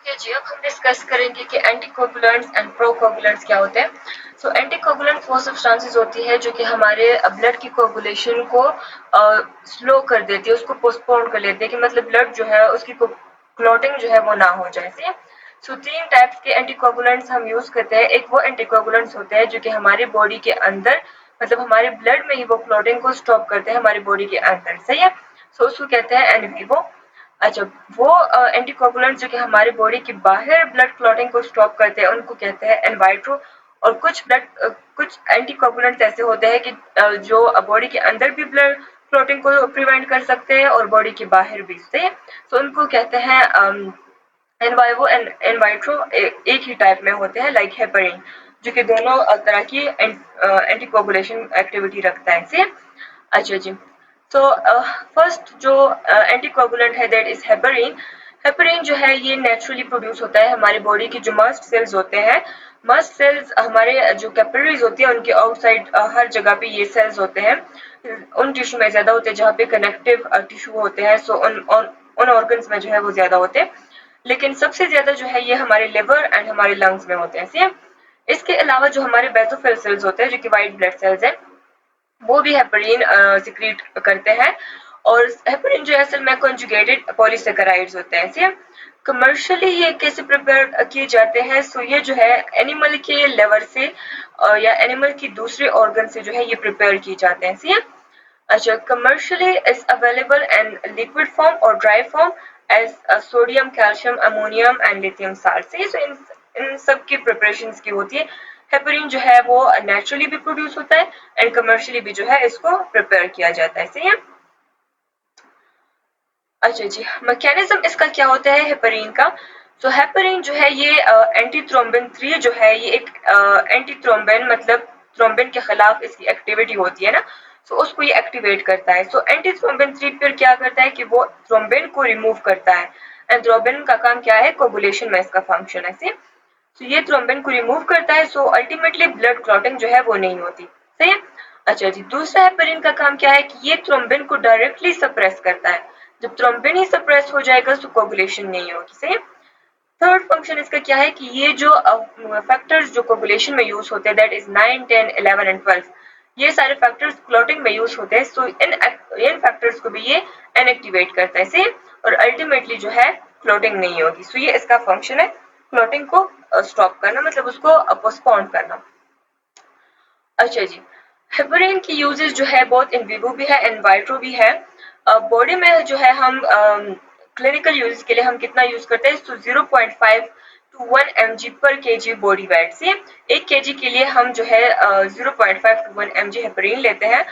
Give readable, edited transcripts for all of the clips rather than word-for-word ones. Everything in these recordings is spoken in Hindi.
ओके जी, अब हम डिस्कस करेंगे कि एंटीकोगुलेंट्स एंड प्रोकोगुलेंट्स क्या होते हैं। सो एंटीकोगुलेंट्स वो सब्सटेंसेस होती है जो कि हमारे ब्लड की कोगुलेशन को स्लो कर देती है, उसको पोस्टपोन कर लेती है कि मतलब ब्लड जो है उसकी क्लॉटिंग जो है वो ना हो जाए। सो तीन टाइप्स के एंटीकोगुलेंट्स हम यूज करते हैं। एक वो एंटीकोगुलेंट्स होते हैं जो कि हमारी बॉडी के अंदर मतलब हमारे ब्लड में ही वो क्लॉटिंग को स्टॉप करते हैं हमारी बॉडी के अंदर, सही है। सो उसको कहते हैं एन विवो। अच्छा, वो एंटीकोगुलेंट जो कि हमारे बॉडी के बाहर ब्लड क्लॉटिंग को स्टॉप करते हैं उनको कहते हैं इन वाइट्रो। और कुछ एंटीकोगुलेंट्स ऐसे होते हैं कि जो बॉडी के अंदर भी ब्लड क्लॉटिंग को प्रिवेंट कर सकते हैं और बॉडी के बाहर भी से, तो उनको कहते हैं इन वाइवो एंड इन वाइट्रो। एक ही टाइप में होते हैं लाइक हेपरिन, जो कि दोनों तरह की एंटीकोगुलेशन एक्टिविटी रखता है से। अच्छा जी, तो फर्स्ट जो एंटीकोगुलेंट है दैट इज हेपरिन। हेपरिन जो है ये नेचुरली प्रोड्यूस होता है हमारी बॉडी की जो मस्ट सेल्स होते हैं। मस्ट सेल्स हमारे जो कैपिलरीज होती है उनके आउटसाइड हर जगह पे ये सेल्स होते हैं। उन टिश्यू में ज्यादा होते हैं जहाँ पे कनेक्टिव टिश्यू होते हैं, सो उन ऑर्गन्स में जो है वो ज्यादा होते हैं। लेकिन सबसे ज्यादा जो है ये हमारे लिवर एंड हमारे लंग्स में होते हैं, सही है। इसके अलावा जो हमारे बेसोफिल सेल्स होते हैं जो कि व्हाइट ब्लड सेल्स है, वो भी हेपरिन सिक्रीट करते हैं। और हेपरिन जो असल में कंजुगेटेड पॉलीसेकेराइड्स होते हैं। कमर्शियली ये कैसे प्रिपेयर किए जाते हैं, सो ये जो है एनिमल के लिवर से या एनिमल की दूसरे ऑर्गन से जो है ये प्रिपेयर किए जाते हैं, सही है। अच्छा, commercially is available in liquid form और dry form as sodium, calcium, ammonium and lithium salt, सही है। सो इन सब की प्रिपरेशन की होती है। हेपरिन जो है वो नेचुरली भी प्रोड्यूस होता है एंड कमर्शियली भी जो है इसको प्रिपेयर किया जाता है, सही है। अच्छा जी, मैकेनिज्म इसका क्या होता है हेपरिन का। तो हेपरिन जो है ये एंटी थ्रोम्बिन 3 जो है ये एक एंटी थ्रोम्बिन मतलब थ्रोम्बिन के खिलाफ इसकी एक्टिविटी होती है ना, तो उसको ये एक्टिवेट करता है। सो एंटी थ्रोम्बिन 3 फिर क्या करता है कि वो थ्रोम्बिन को रिमूव करता है। एंड थ्रोम्बिन का काम क्या है, कोगुलेशन में इसका फंक्शन है। तो ये थ्रोम्बिन को रिमूव करता है, सो अल्टीमेटली ब्लड क्लॉटिंग जो है वो नहीं होती, सही है। अच्छा जी, दूसरा हेपरिन का काम क्या है कि ये थ्रोम्बिन को डायरेक्टली सप्रेस करता है। जब थ्रोम्बिन ही सप्रेस हो जाएगा तो कोगुलेशन नहीं होगी, सही है। थर्ड फंक्शन इसका क्या है कि ये जो फैक्टर्स जो कोगुलेशन में यूज होते हैं दैट इज 9, 10, 11 एंड 12, ये सारे फैक्टर्स क्लॉटिंग में यूज होते हैं। सो इन फैक्टर्स को भी ये इनएक्टिवेट करता है, सही। और अल्टीमेटली जो है क्लॉटिंग नहीं होगी। सो ये इसका फंक्शन है, क्लॉटिंग को स्टॉप करना मतलब उसको पोस्टपोन करना। अच्छा जी, हेपरिन की यूजेस जो है बहुत इन विवो भी है इन वाइट्रो भी है। बॉडी में जो है हम क्लिनिकल यूज के लिए हम कितना यूज करते हैं, तो 0.5 टू 1 mg पर kg बॉडी वेट से 1 kg के लिए हम जो है 0.5 टू 1 mg हेपरिन लेते हैं।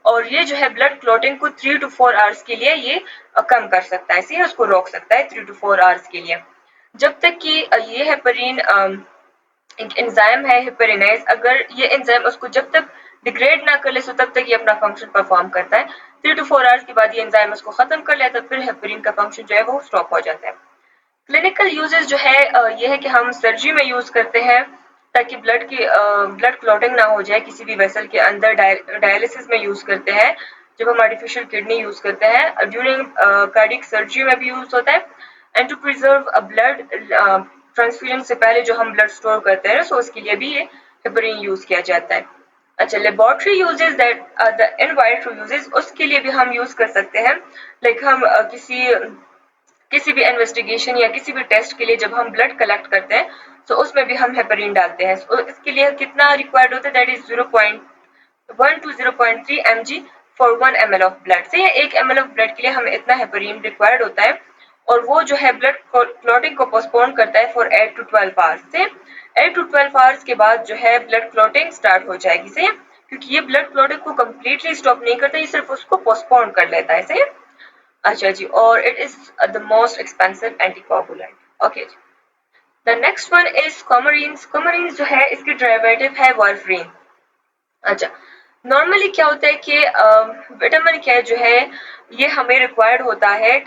और ये जो है ब्लड क्लॉटिंग को 3 टू 4 आवर्स के लिए ये कम कर सकता है, सही, उसको रोक सकता है 3 टू 4 आवर्स के लिए। जब तक कि ये हेपरिन एक एंजाइम है हेपेरिनेज, अगर ये एंजाइम उसको जब तक डिग्रेड ना कर ले सो तब तक ये अपना फंक्शन परफॉर्म करता है। 3 टू 4 आवर्स के बाद ये एंजाइम उसको खत्म कर लेता है, फिर हेपरिन का फंक्शन जो है वो स्टॉप हो जाता है। क्लिनिकल यूजेस जो है ये है कि हम सर्जरी में यूज करते हैं ताकि ब्लड क्लॉटिंग ना हो जाए किसी भी वेसल के अंदर। डायलिसिस में यूज करते हैं जब हम आर्टिफिशियल किडनी यूज करते हैं। ड्यूरिंग कार्डियक सर्जरी में भी यूज होता है। And to preserve blood transfusion से पहले जो हम ब्लड स्टोर करते हैं, सो उसके लिए भी ये हेपरिन यूज किया जाता है। अच्छा, laboratory uses that the in vitro uses, उसके लिए भी हम यूज कर सकते हैं। लाइक हम किसी भी इन्वेस्टिगेशन या किसी भी टेस्ट के लिए जब हम ब्लड कलेक्ट करते हैं तो उसमें भी हम हेपरिन डालते हैं। so, इसके लिए कितना रिक्वायर्ड होता है, that is 0.1 to 0.3 mg for 1 ml of blood से। 1 ml ऑफ ब्लड के लिए हमें इतना हेपरिन रिक्वायर्ड होता है। और वो जो है ब्लड क्लॉटिंग को पोस्टपोन करता है फॉर 8 टू 12 आवर्स से। 8 टू 12 आवर्स के बाद जो है ब्लड क्लॉटिंग स्टार्ट हो जाएगी, सही है। क्योंकि ये ब्लड क्लॉटिंग को कम्प्लीटली स्टॉप नहीं करता, ये सिर्फ उसको पोस्टपोन कर लेता है, सही है। अच्छा जी, और it is the most expensive anticoagulant. Okay जी, the next one is coumarins. Coumarins जो है इसकी डेरिवेटिव है वारफरीन। अच्छा, नॉर्मली क्या होता है कि विटामिन के जो है ये हमें रिक्वायर्ड होता है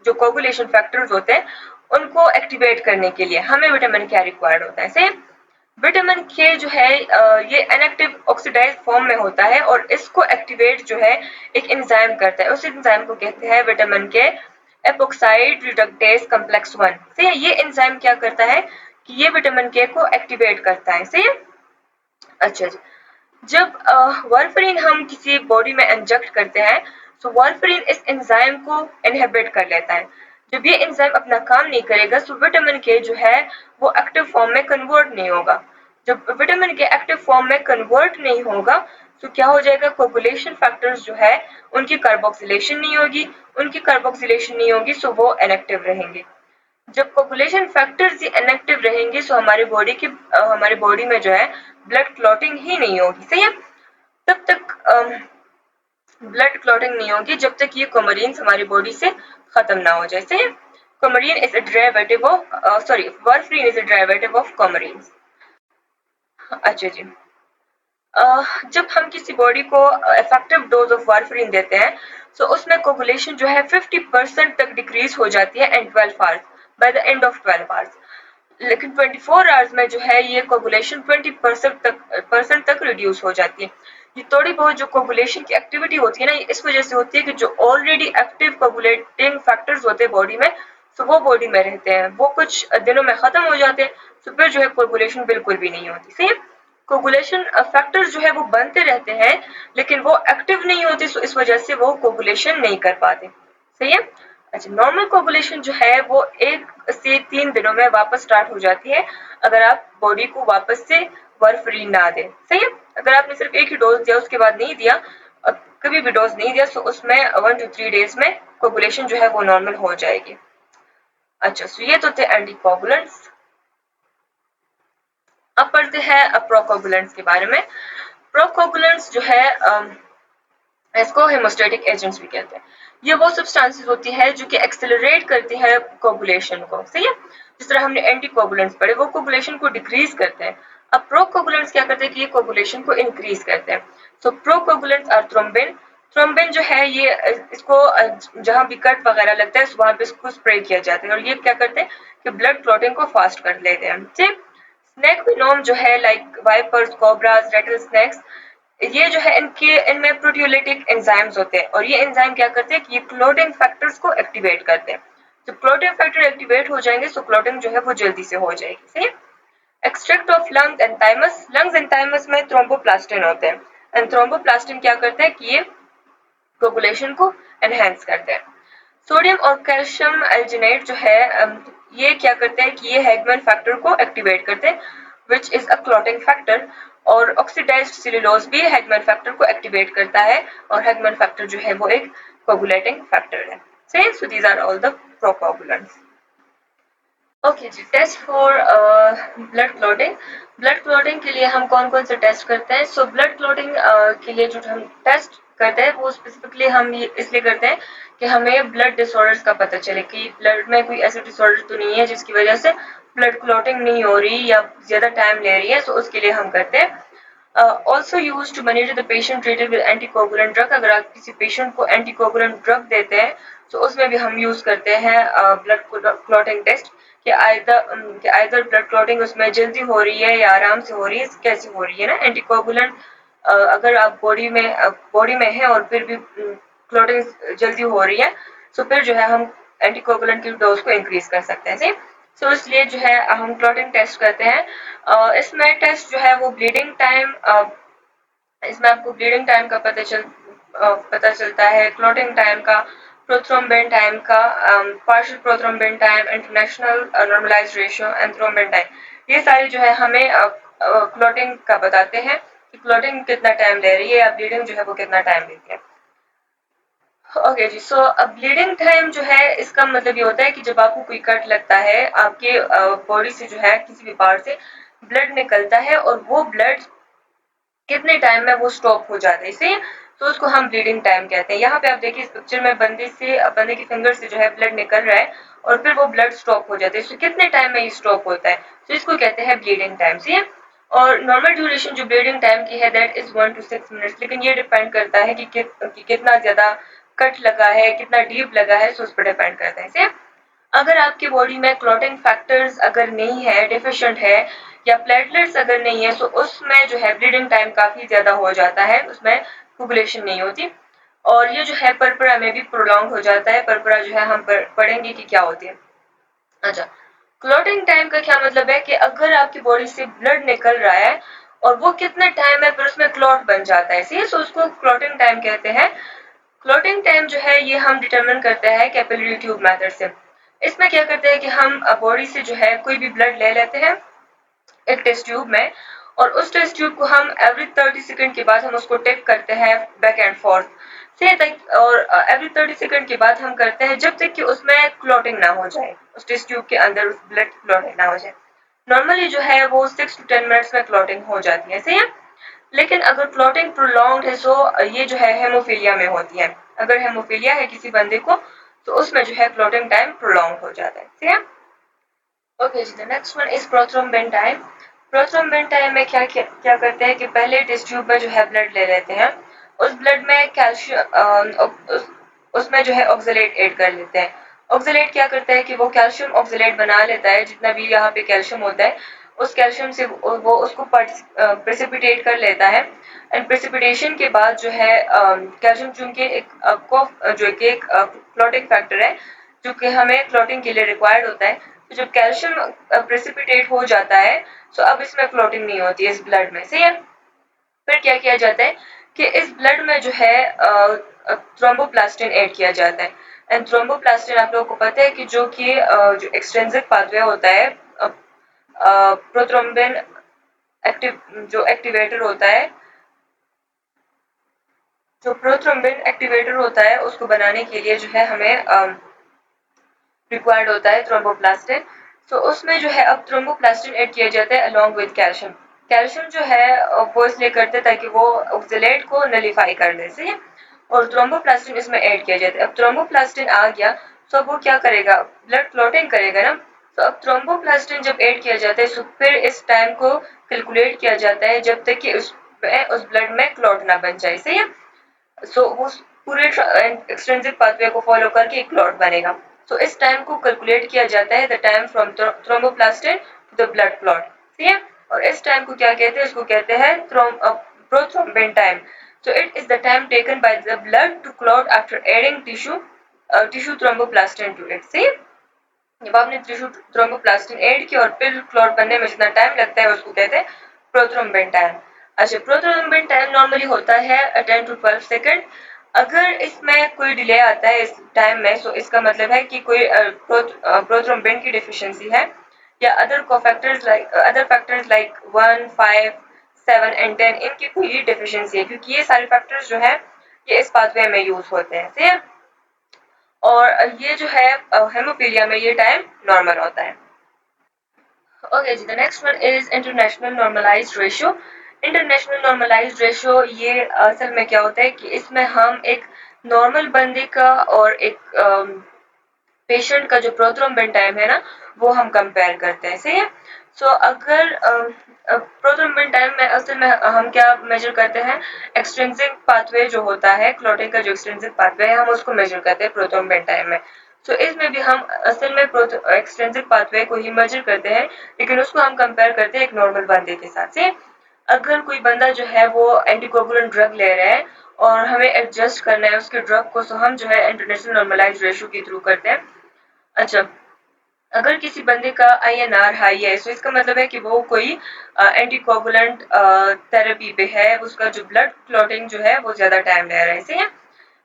जो कोगुलेशन फैक्टर्स होते हैं उनको एक्टिवेट करने के लिए हमें विटामिन के रिक्वायर्ड होता है, सही। विटामिन के जो है ये इनएक्टिव ऑक्सीडाइज फॉर्म में होता है और इसको एक्टिवेट जो है एक एंजाइम करता है। उस एंजाइम को कहते हैं विटामिन के एपोक्साइड रिडक्टेज कॉम्प्लेक्स 1। सही है, ये एंजाइम क्या करता है कि ये विटामिन के को एक्टिवेट करता है। सही है। अच्छा जी, जब वार्फरिन हम किसी बॉडी में इंजेक्ट करते हैं तो वार्फरिन इस एंजाइम को इनहिबिट कर लेता है। जब ये एंजाइम अपना काम नहीं करेगा तो विटामिन के जो है वो एक्टिव फॉर्म में कन्वर्ट नहीं होगा। जब विटामिन के एक्टिव फॉर्म में कन्वर्ट नहीं होगा तो क्या हो जाएगा, कोगुलेशन फैक्टर्स जो है उनकी कार्बोक्सिलेशन नहीं होगी, उनकी कार्बोक्सिलेशन नहीं होगी तो वो इनएक्टिव रहेंगे। जब कोगुलेशन फैक्टर्स इनएक्टिव रहेंगे तो हमारे बॉडी में जो है ब्लड क्लॉटिंग ही नहीं होगी। सही है। तब तक ब्लड क्लॉटिंग नहीं होगी जब तक ये कोमरीन हमारी बॉडी से खत्म ना हो जाए। सही है। Coumarin is a derivative of warfarin is a derivative of coumarin. अच्छा जी, जब हम किसी बॉडी को इफेक्टिव डोज ऑफ वार्फरिन देते हैं तो उसमें कोगुलेशन जो है 50% तक डिक्रीज हो जाती है and 12 hours, by the end of 12 hours. लेकिन 24 आवर्स में जो है ये कोगुलेशन 20% तक रिड्यूस हो जाती है। ये थोड़ी बहुत जो कोगुलेशन की एक्टिविटी होती है ना, ये इस वजह से होती है कि जो ऑलरेडी एक्टिव कोगुलेटिंग फैक्टर्स होते हैं बॉडी में, तो वो बॉडी में रहते हैं, वो कुछ दिनों में खत्म हो जाते हैं, तो फिर जो है कोगुलेशन बिल्कुल भी नहीं होती। सही है। कोगुलेशन फैक्टर्स जो है वो बनते रहते हैं लेकिन वो एक्टिव नहीं होते, तो इस वजह से वो कोगुलेशन नहीं कर पाते। सही है। अच्छा, नॉर्मल कोगुलेशन जो है वो 1 से 3 दिनों में वापस स्टार्ट हो जाती है अगर आप बॉडी को वापस से वार्फरिन ना दें। सही है। अगर आपने सिर्फ एक ही डोज दिया उसके बाद नहीं दिया, कभी भी डोज नहीं दिया, तो उसमें 1 to 3 डेज में कोगुलेशन जो है वो नॉर्मल हो जाएगी। अच्छा, सो ये तो थे एंटीकोगुलेंट्स। अब पढ़ते हैं प्रोकोगुलेंट्स के बारे में। प्रोकोगुलेंट्स जो है इसको हेमोस्टेटिक एजेंट्स भी कहते हैं। ये वो सब्सटेंसेस होती है जो कि एक्सेलरेट करती है कोगुलेशन को। सही है। जिस तरह हमने एंटीकोगुलेंट्स पढ़े वो कोगुलेशन को डिक्रीज करते हैं। अब प्रोकोगुलेंट्स क्या करते हैं कि ये कोगुलेशन को इंक्रीज करते हैं। सो प्रोकोगुलेंट्स आर थ्रोम्बिन। थ्रोम्बिन जो है ये इसको जहां भी कट वगैरह लगता है वहां पे इसको स्प्रे किया जाता है और ये क्या करते हैं कि ब्लड क्लॉटिंग को फास्ट कर लेते हैं। ठीक। स्नेक वेनोम जो है like vipers, cobras, rattle snakes, ये जो है इनमें प्रोटियोलिटिक एंजाइम्स होते हैं और ये एंजाइम क्या करते हैं कि ये क्लोटिंग फैक्टर्स को एक्टिवेट करते हैं। जब क्लोटिंग फैक्टर एक्टिवेट हो जाएंगे तो क्लोटिंग जो है वो जल्दी से हो जाएगी। सही है। Extract of lungs and thymus. Lungs and thymus में थ्रोम्बोप्लास्टिन होते हैं एंड थ्रोम्बोप्लास्टिन क्या करते हैं कि ये कोगुलेशन को एनहेंस करते हैं। सोडियम और कैल्शियम एल्जिनेट जो है ये क्या करते हैं कि ये हैगमैन फैक्टर को एक्टिवेट करते हैं which is a clotting factor. और ऑक्सीडाइज्ड सेलुलोज भी हैगमैन फैक्टर को एक्टिवेट करता है और हैगमैन फैक्टर जो है वो एक कोगुलेटिंग फैक्टर है। So these are all the procoagulants. Okay जी, test for blood clotting. Blood clotting के लिए हम कौन कौन से टेस्ट करते हैं? सो ब्लड क्लॉटिंग के लिए जो हम टेस्ट करते हैं वो स्पेसिफिकली हम इसलिए करते हैं कि हमें ब्लड डिसऑर्डर्स का पता चले कि ब्लड में कोई ऐसे डिसऑर्डर तो नहीं है जिसकी वजह से ब्लड क्लॉटिंग नहीं हो रही या ज्यादा टाइम ले रही है, सो उसके लिए हम करते हैं। Also use to manage the patient treated with anticoagulant drug. अगर आप किसी पेशेंट को एंटीकोगुलेंट ड्रग देते हैं तो उसमें भी हम यूज करते हैं ब्लड क्लॉटिंग टेस्ट कि आइदर ब्लड क्लॉटिंग उसमें जल्दी हो रही है या आराम से हो रही है, कैसी हो रही है ना। एंटीकोगुलेंट अगर आप बॉडी में है और फिर भी क्लॉटिंग जल्दी हो रही है तो फिर जो है हम एंटीकोगुलेंट की डोज को इंक्रीज कर सकते हैं। सो इसलिए जो है हम क्लॉटिंग टेस्ट करते हैं। इसमें टेस्ट जो है वो ब्लीडिंग टाइम, इसमें आपको ब्लीडिंग टाइम का पता चलता है, क्लॉटिंग टाइम का, प्रोथ्रोम्बिन टाइम का, partial prothrombin time, international normalised ratio and thrombin time, ये सारी जो है हमें क्लॉटिंग का बताते हैं कि क्लॉटिंग कितना टाइम ले रही है या ब्लीडिंग जो है वो कितना टाइम लेती है। ओके जी, सो ब्लीडिंग टाइम जो है इसका मतलब ये होता है कि जब आपको कोई कट लगता है आपके बॉडी से जो है किसी भी पार्ट से ब्लड निकलता है और वो ब्लड कितने टाइम में वो स्टॉप हो जाता है, इसे तो उसको हम ब्लीडिंग टाइम कहते हैं। यहाँ पे आप देखिए इस पिक्चर में बंदे की फिंगर से जो है ब्लड निकल रहा है और फिर वो ब्लड स्टॉप हो जाता है, तो कितने टाइम में ये स्टॉप होता है, तो इसको कहते हैं ब्लीडिंग टाइम। सी है। और नॉर्मल ड्यूरेशन जो ब्लीडिंग टाइम की है दैट इज 1 to 6 मिनट्स, लेकिन ये डिपेंड करता है कि कितना ज्यादा कट लगा है, कितना डीप लगा है, तो उस पर डिपेंड करता है। सी। अगर आपकी बॉडी में क्लॉटिंग फैक्टर्स अगर नहीं है, डिफिशिएंट है, या प्लेटलेट्स अगर नहीं है, तो उसमें जो है ब्लीडिंग टाइम काफी ज्यादा हो जाता है, उसमें कोगुलेशन नहीं होती। और ये जो है परपरा में भी प्रोलॉन्ग हो जाता है। परपरा जो है हम पढ़ेंगे कि क्या होती है। अच्छा, क्लॉटिंग टाइम का क्या मतलब है कि अगर आपकी बॉडी से ब्लड निकल रहा है और वो कितने टाइम है फिर उसमें क्लॉट बन जाता है, सही, सो उसको क्लॉटिंग टाइम कहते हैं। क्लॉटिंग टाइम जो है ये हम डिटरमिन करते हैं कैपिलरी ट्यूब मेथड से। इसमें क्या करते हैं कि हम बॉडी से जो है कोई भी ब्लड ले लेते हैं एक टेस्ट ट्यूब में, और उस टेस्ट ट्यूब को हम एवरी 30 सेकंड के बाद हम उसको टिप करते हैं बैक एंड फोर्थ से तक, और एवरी 30 सेकंड के बाद हम करते हैं जब तक कि उसमें क्लॉटिंग ना हो जाए, उस टेस्ट ट्यूब के अंदर उस ब्लड क्लॉटिंग ना हो जाए। नॉर्मली जो है वो 6 to 10 मिनट्स में क्लॉटिंग हो जाती है, सही है। लेकिन अगर क्लॉटिंग प्रोलॉन्ग्ड है सो ये जो है हेमोफीलिया में होती है। अगर हेमोफीलिया है किसी बंदे को तो उसमें जो है क्लॉटिंग टाइम प्रोलॉन्ग हो जाता है, ठीक है। ओके जी, the next one is prothrombin time. Prothrombin time में क्या करते हैं कि पहले टेस्ट ट्यूब में जो है ब्लड ले लेते हैं, उस ब्लड में कैल्शियम उसमें जो है ऑक्सलेट ऐड कर लेते हैं। ऑक्सलेट क्या करता है कि वो कैल्शियम ऑक्सलेट बना लेता है, जितना भी यहाँ पे कैल्शियम होता है उस कैल्शियम से वो उसको प्रेसिपिटेट कर लेता है। एंड प्रेसिपिटेशन के बाद जो है कैल्शियम चूंकि जो कि एक क्लॉटिंग फैक्टर है जो कि हमें क्लॉटिंग के लिए रिक्वायर्ड होता है, तो जब कैल्शियम प्रेसिपिटेट हो जाता है तो अब इसमें क्लॉटिंग नहीं होती है इस ब्लड में, सही है। फिर क्या किया जाता है कि इस ब्लड में जो है थ्रोम्बोप्लास्टिन ऐड किया जाता है। एंड थ्रोम्बोप्लास्टिन आप लोगों को पता है कि जो कि जो एक्सट्रिंसिक पाथवे होता है प्रोथ्रोम्बिन जो एक्टिवेटर होता है, जो प्रोथ्रोम्बिन एक्टिवेटर होता है उसको बनाने के लिए जो है हमें रिक्वायर्ड होता है थ्रोम्बोप्लास्टिन। तो उसमें जो है अब थ्रोम्बोप्लास्टिन ऐड किया जाता है अलोंग विद कैल्शियम। कैल्शियम जो है वो इसलिए करते हैं ताकि वो ऑक्सलेट को नलीफाई कर दे, सही है। और थ्रोम्बोप्लास्टिन इसमें ऐड किया जाता है। अब थ्रोम्बोप्लास्टिन आ गया तो अब वो क्या करेगा, ब्लड क्लॉटिंग करेगा ना। तो अब थ्रोम्बोप्लास्टिन जब ऐड किया जाता है तो फिर इस टाइम को कैलकुलेट किया जाता है जब तक कि उस ब्लड में क्लॉट ना बन जाए, सही है। सो वो पूरे एक्सटेंसिव पाथवे को फॉलो करके एक क्लॉट बनेगा। सो इस टाइम को कैलकुलेट किया जाता है the time from thromboplastin to the blood clot, ठीक है। और इस टाइम को क्या कहते हैं, इसको कहते हैं prothrombin time. So it is the time taken by the blood to clot after adding tissue thromboplastin to it, सही। जब आपने टिश्यू थ्रोम्बोप्लास्टिन ऐड किया और फिर क्लॉट बनने में जितना टाइम लगता है उसको कहते हैं प्रोथ्रोम्बिन टाइम। अच्छा, प्रोथ्रोम्बिन टाइम नॉर्मली होता है 10 to 12 सेकंड। अगर इसमें कोई डिले आता है इस टाइम में तो इसका मतलब है कि कोई प्रोथ्रोम्बिन की डिफिशियंसी है, या अदर फैक्टर्स लाइक 1, 5, 7 एंड 10 इनकी कोई डिफिशियंसी है, क्योंकि ये सारे फैक्टर्स जो है ये इस पाथवे में यूज होते हैं, ठीक है। और ये जो है हेमोफीलिया में ये टाइम नॉर्मल होता है। ओके जी, the next one is international normalised ratio. International normalised ratio ये असल में क्या होता है कि इसमें हम एक नॉर्मल बंदे का और एक पेशेंट का जो प्रोथ्रोम्बिन टाइम है ना वो हम कंपेयर करते हैं, सही है। सो अगर प्रोथ्रोम्बिन टाइम में असल में हम क्या मेजर करते हैं, एक्सट्रिंसिक पाथवे जो होता है क्लॉटिंग का जो एक्सट्रिंसिक पाथवे है हम उसको मेजर करते हैं प्रोथ्रोम्बिन टाइम में। सो इसमें भी हम असल में एक्सट्रिंसिक पाथवे को ही मेजर करते हैं, लेकिन उसको हम कंपेयर करते हैं एक नॉर्मल बंदे के साथ से। अगर कोई बंदा जो है वो एंटीकोगुलेंट ड्रग ले रहा है और हमें एडजस्ट करना है उसके ड्रग को, तो हम जो है इंटरनेशनल नॉर्मलाइज्ड रेशियो के थ्रू करते हैं। अच्छा, अगर किसी बंदे का आईएनआर हाई है तो इसका मतलब है कि वो कोई एंटीकोगुलेंट थेरेपी पे है, उसका जो ब्लड क्लॉटिंग जो है वो ज्यादा टाइम ले रहा है, सही है।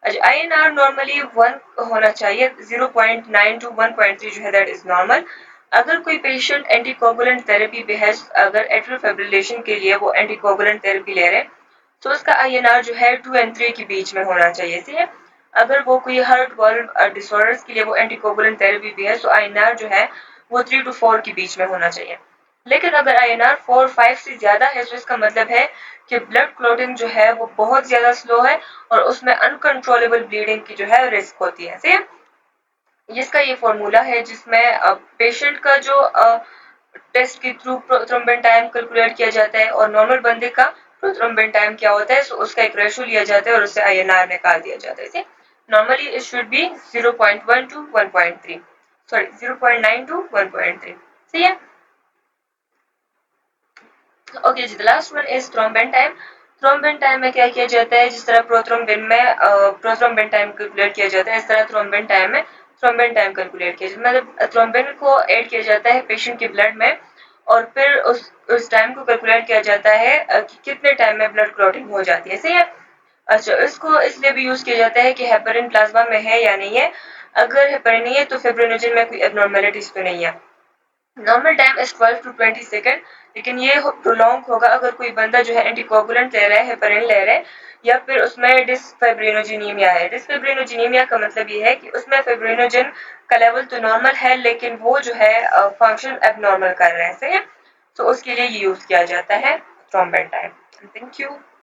अच्छा, आईएनआर नॉर्मली 1 होना चाहिए, 0.9 to 1.3 जो है दैट इज नॉर्मल। अगर कोई पेशेंट एंटीकोगुलेंट थेरेपी पे है, अगर एट्रियल फिब्रिलेशन के लिए वो एंटीकोगुलेंट थेरेपी ले रहे हैं तो उसका आईएनआर जो है 2 and 3 के बीच में होना चाहिए, सही है। अगर वो कोई हार्ट वाल्व डिसऑर्डर्स के लिए वो एंटीकोगुलेंट थेरेपी भी है तो आईएनआर जो है वो 3 to 4 के बीच में होना चाहिए। लेकिन अगर आईएनआर 4-5 से ज्यादा है तो इसका मतलब है कि ब्लड क्लॉटिंग जो है वो बहुत ज्यादा स्लो है और उसमें अनकंट्रोलेबल ब्लीडिंग की जो है रिस्क होती है, सही है। जिसका ये फॉर्मूला है जिसमें पेशेंट का जो टेस्ट के थ्रू प्रोथ्रोम्बिन टाइम कैलकुलेट किया जाता है और नॉर्मल बंदे का प्रोथ्रोम्बिन टाइम क्या होता है, तो उसका एक रेशो लिया जाता है और उससे आईएनआर निकाल दिया जाता है। Normally it should be 0.1 to 1.3, sorry 0.9 to 1.3, सही है। ओके जी, the last one is thrombin time. Thrombin time में क्या किया जाता है, जिस तरह प्रोथ्रोम्बिन में प्रोथ्रोम्बिन टाइम कैलकुलेट किया जाता है, इस तरह थ्रोम्बिन टाइम में थ्रोम्बिन टाइम कैलकुलेट किया जाता है। मतलब थ्रोम्बिन को ऐड किया जाता है पेशेंट के ब्लड में और फिर उस टाइम को कैलकुलेट किया जाता है कि कितने टाइम में ब्लड क्लॉटिंग हो जाती है, सही है। अच्छा, इसको इसलिए भी यूज किया जाता है कि हेपरिन प्लाज्मा में है या नहीं है। अगर हेपरिन नहीं है तो फिब्रिनोजन में कोई एबनॉर्मेलिटीज तो नहीं है। Normal time is 12 to 20 second, लेकिन ये प्रोलॉन्ग होगा अगर कोई बंदा जो है एंटीकोगुलेंट ले रहा है, हेपरिन ले रहा है, या फिर उसमें डिसफाइब्रिनोजेनीमिया है। डिसफाइब्रिनोजेनीमिया का मतलब ये है कि उसमें फाइब्रिनोजन का लेवल तो नॉर्मल है लेकिन वो जो है फंक्शन एबनॉर्मल कर रहा है, सही है। तो उसके लिए ये यूज किया जाता है थ्रोम्बिन टाइम। Thank you.